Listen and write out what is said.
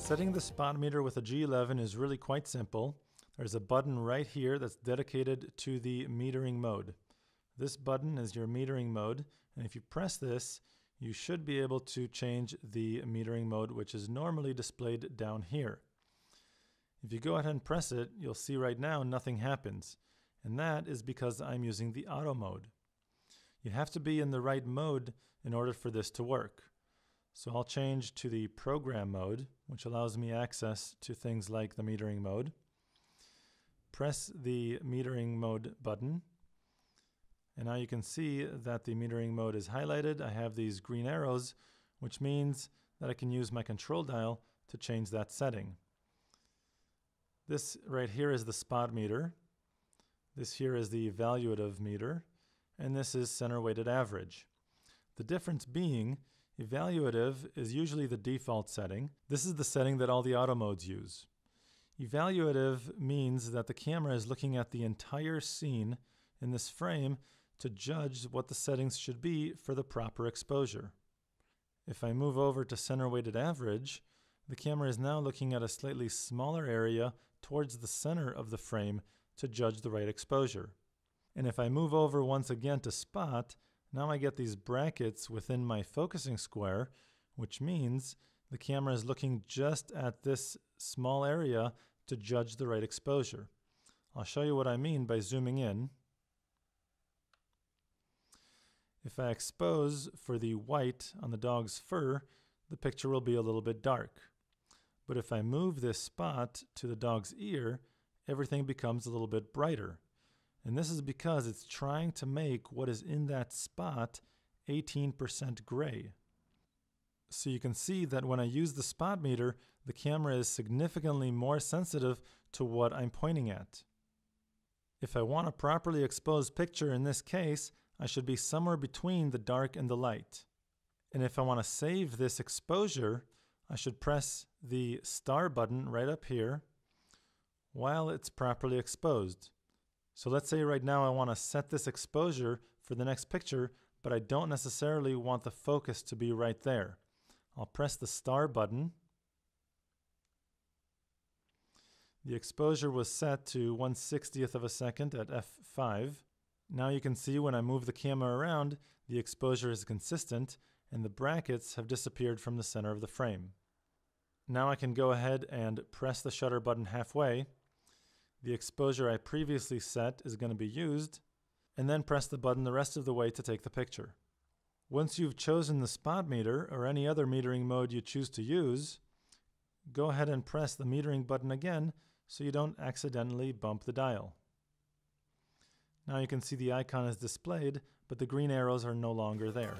Setting the spot meter with a G11 is really quite simple. There's a button right here that's dedicated to the metering mode. This button is your metering mode, and if you press this, you should be able to change the metering mode, which is normally displayed down here. If you go ahead and press it, you'll see right now nothing happens, and that is because I'm using the auto mode. You have to be in the right mode in order for this to work. So I'll change to the program mode, which allows me access to things like the metering mode. Press the metering mode button, and now you can see that the metering mode is highlighted. I have these green arrows, which means that I can use my control dial to change that setting. This right here is the spot meter. This here is the evaluative meter, and this is center weighted average. The difference being, evaluative is usually the default setting. This is the setting that all the auto modes use. Evaluative means that the camera is looking at the entire scene in this frame to judge what the settings should be for the proper exposure. If I move over to center weighted average, the camera is now looking at a slightly smaller area towards the center of the frame to judge the right exposure. And if I move over once again to spot, now I get these brackets within my focusing square, which means the camera is looking just at this small area to judge the right exposure. I'll show you what I mean by zooming in. If I expose for the white on the dog's fur, the picture will be a little bit dark. But if I move this spot to the dog's ear, everything becomes a little bit brighter. And this is because it's trying to make what is in that spot 18% gray. So you can see that when I use the spot meter, the camera is significantly more sensitive to what I'm pointing at. If I want a properly exposed picture in this case, I should be somewhere between the dark and the light. And if I want to save this exposure, I should press the star button right up here while it's properly exposed. So let's say right now I want to set this exposure for the next picture, but I don't necessarily want the focus to be right there. I'll press the star button. The exposure was set to 1/60th of a second at f5. Now you can see when I move the camera around, the exposure is consistent and the brackets have disappeared from the center of the frame. Now I can go ahead and press the shutter button halfway. The exposure I previously set is going to be used, and then press the button the rest of the way to take the picture. Once you've chosen the spot meter or any other metering mode you choose to use, go ahead and press the metering button again so you don't accidentally bump the dial. Now you can see the icon is displayed, but the green arrows are no longer there.